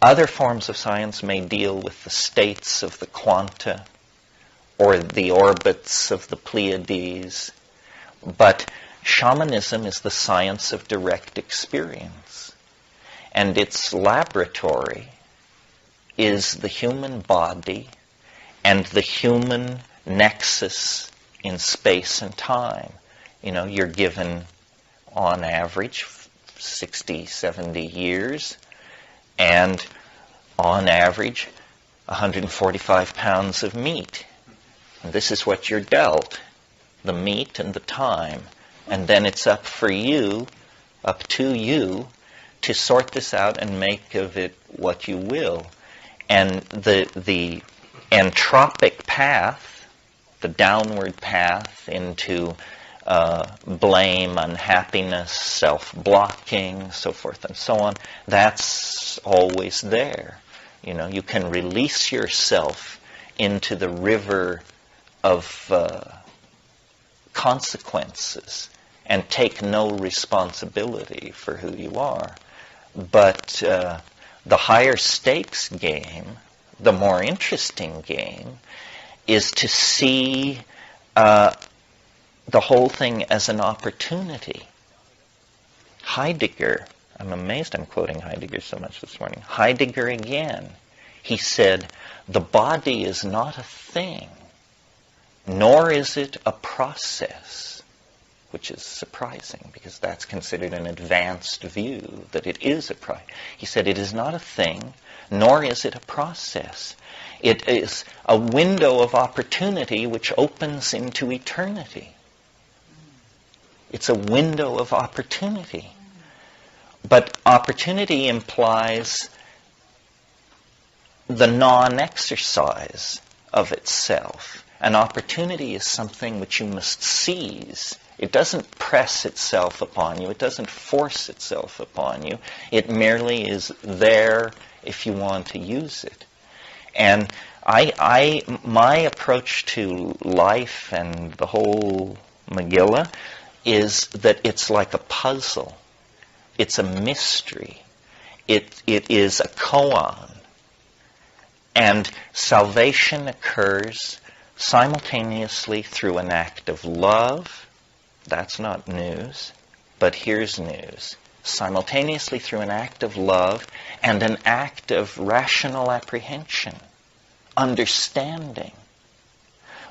Other forms of science may deal with the states of the quanta or the orbits of the Pleiades, but shamanism is the science of direct experience, and its laboratory is the human body and the human nexus in space and time. You know, you're given, on average, 60, 70 years, and on average, 145 pounds of meat. And this is what you're dealt, the meat and the time. And then it's up to you, to sort this out and make of it what you will. And the entropic path, the downward path into blame, unhappiness, self-blocking, so forth and so on, that's always there. You know, you can release yourself into the river of consequences and take no responsibility for who you are. But the higher stakes game, the more interesting game, is to see the whole thing as an opportunity. Heidegger, I'm amazed I'm quoting Heidegger so much this morning. Heidegger again, he said, the body is not a thing, nor is it a process, which is surprising because that's considered an advanced view, that it is a process. He said it is not a thing, nor is it a process. It is a window of opportunity which opens into eternity. It's a window of opportunity. But opportunity implies the non-exercise of itself. An opportunity is something which you must seize. It doesn't press itself upon you. It doesn't force itself upon you. It merely is there if you want to use it. And my approach to life and the whole Megillah is that it's like a puzzle. It's a mystery. It is a koan. And salvation occurs simultaneously through an act of love. That's not news, but here's news. Simultaneously through an act of love and an act of rational apprehension, understanding.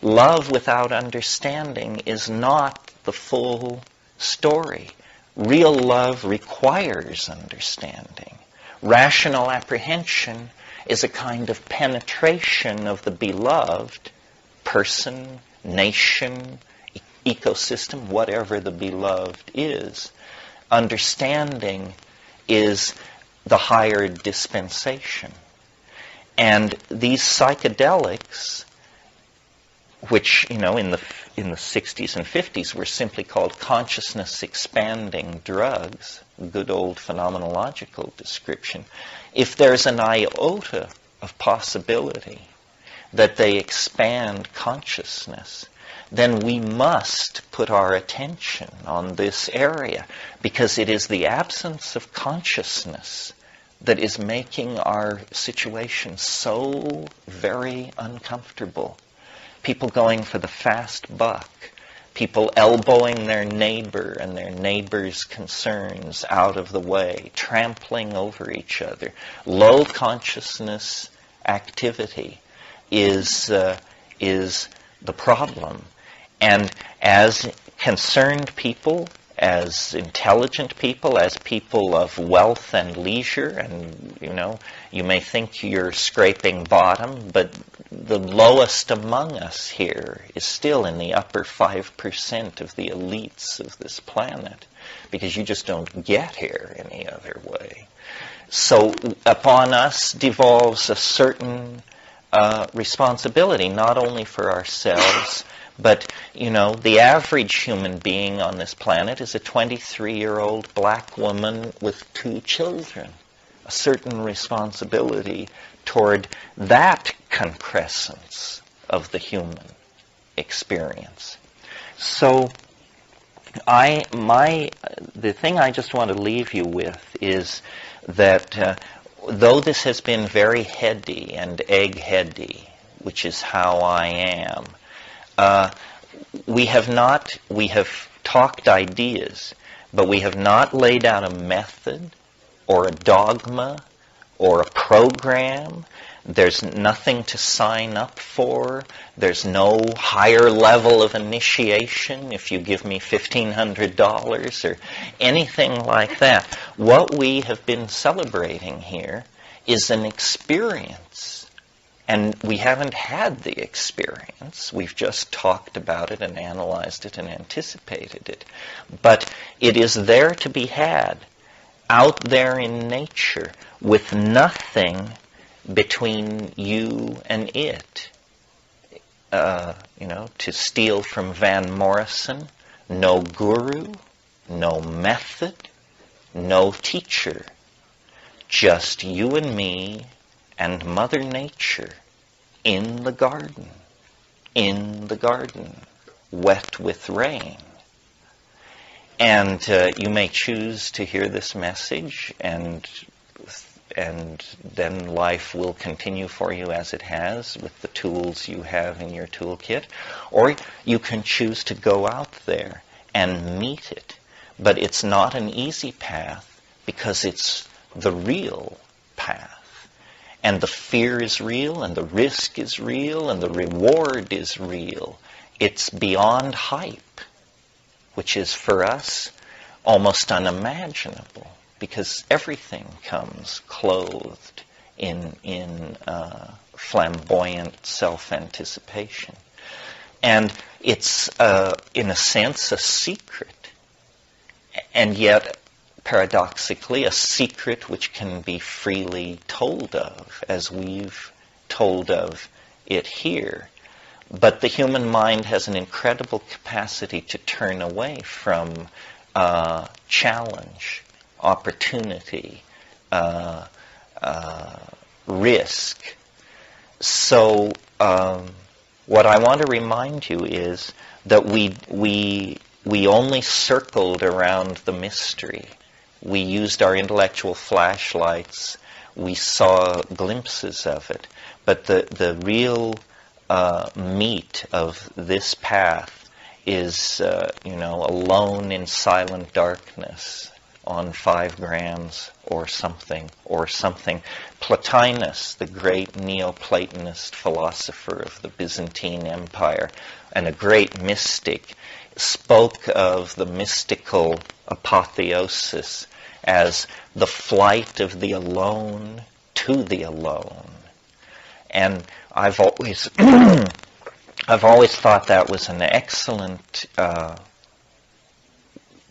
Love without understanding is not the full story. Real love requires understanding. Rational apprehension is a kind of penetration of the beloved person, nation, ecosystem, whatever the beloved is. Understanding is the higher dispensation. And these psychedelics, which, you know, in the 60s and 50s were simply called consciousness expanding drugs, good old phenomenological description, if there's an iota of possibility that they expand consciousness, then we must put our attention on this area, because it is the absence of consciousness that is making our situation so very uncomfortable. People going for the fast buck, people elbowing their neighbor and their neighbor's concerns out of the way, trampling over each other. Low consciousness activity is the problem. And as concerned people, as intelligent people, as people of wealth and leisure, and, you know, you may think you're scraping bottom, but the lowest among us here is still in the upper 5% of the elites of this planet, because you just don't get here any other way. So upon us devolves a certain responsibility, not only for ourselves, but, you know, the average human being on this planet is a 23-year-old black woman with 2 children. A certain responsibility toward that concrescence of the human experience. So the thing I just want to leave you with is that though this has been very heady and egg-heady, which is how I am, we have talked ideas, but we have not laid out a method or a dogma or a program. There's nothing to sign up for. There's no higher level of initiation if you give me $1,500 or anything like that. What we have been celebrating here is an experience. And we haven't had the experience. We've just talked about it and analyzed it and anticipated it. But it is there to be had, out there in nature, with nothing between you and it. To steal from Van Morrison, no guru, no method, no teacher. Just you and me and Mother Nature in the garden, wet with rain. And you may choose to hear this message, and then life will continue for you as it has with the tools you have in your toolkit. Or you can choose to go out there and meet it. But it's not an easy path because it's the real path. And the fear is real, and the risk is real, and the reward is real. It's beyond hype, which is for us almost unimaginable, because everything comes clothed in flamboyant self-anticipation. And it's, in a sense, a secret, and yet, paradoxically, a secret which can be freely told of, as we've told of it here. But the human mind has an incredible capacity to turn away from challenge, opportunity, risk. So what I want to remind you is that we only circled around the mystery. We used our intellectual flashlights. We saw glimpses of it. But the real meat of this path is, alone in silent darkness on 5 grams or something. Plotinus, the great Neoplatonist philosopher of the Byzantine Empire and a great mystic, spoke of the mystical apotheosis as the flight of the alone to the alone. And I've always thought that was an excellent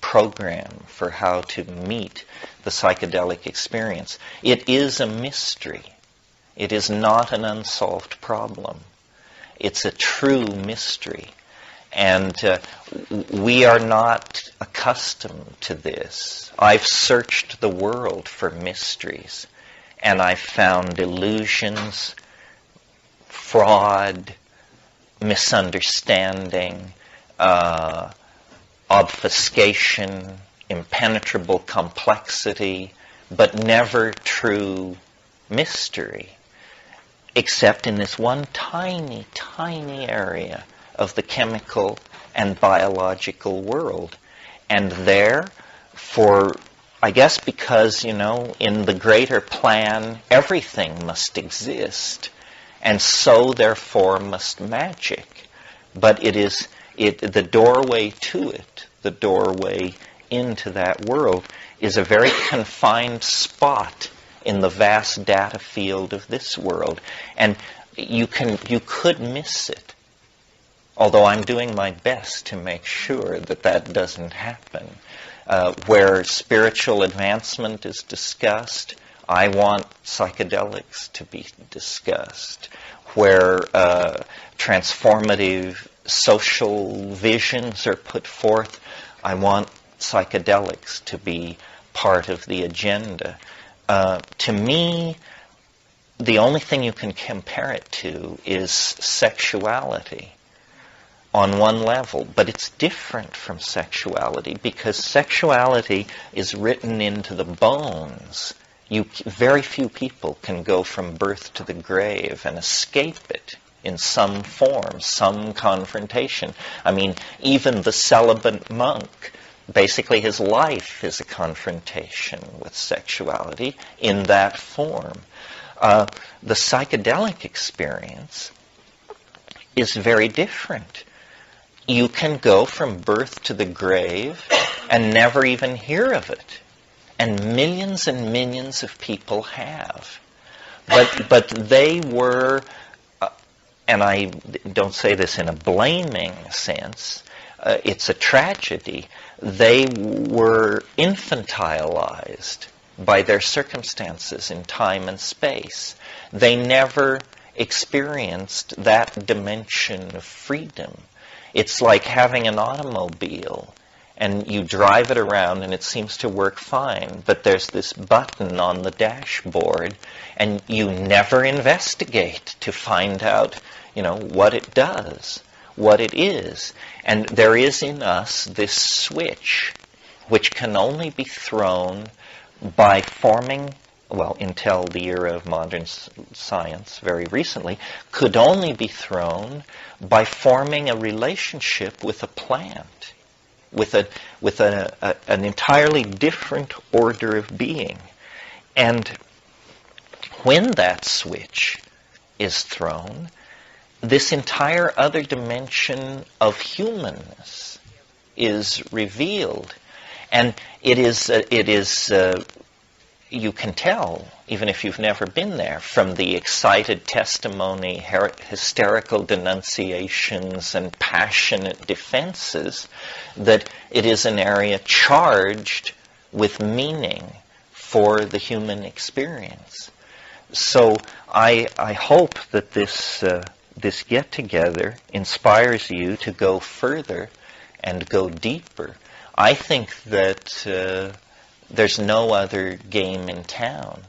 program for how to meet the psychedelic experience. It is a mystery. It is not an unsolved problem. It's a true mystery. And we are not accustomed to this. I've searched the world for mysteries, and I've found illusions, fraud, misunderstanding, obfuscation, impenetrable complexity, but never true mystery, except in this one tiny, tiny area of the chemical and biological world. And there, because, in the greater plan, everything must exist, and so, therefore, must magic. But the doorway to it, the doorway into that world, is a very confined spot in the vast data field of this world. And you could miss it. Although I'm doing my best to make sure that doesn't happen. Where spiritual advancement is discussed, I want psychedelics to be discussed. Where transformative social visions are put forth, I want psychedelics to be part of the agenda. To me, the only thing you can compare it to is sexuality on one level, but it's different from sexuality because sexuality is written into the bones. Very few people can go from birth to the grave and escape it in some form, some confrontation. I mean, even the celibate monk, basically his life is a confrontation with sexuality in that form. The psychedelic experience is very different. You can go from birth to the grave and never even hear of it. And millions of people have. But they were, and I don't say this in a blaming sense, it's a tragedy. They were infantilized by their circumstances in time and space. They never experienced that dimension of freedom. It's like having an automobile, and you drive it around and it seems to work fine, but there's this button on the dashboard, and you never investigate to find out, what it does, what it is. And there is in us this switch, which can only be thrown by forming, until the era of modern science, very recently, could only be thrown by forming a relationship with a plant, with an entirely different order of being. And when that switch is thrown, this entire other dimension of humanness is revealed. And it is you can tell, even if you've never been there, from the excited testimony, hysterical denunciations, and passionate defenses, that it is an area charged with meaning for the human experience. So I hope that this get-together inspires you to go further and go deeper. I think that there's no other game in town.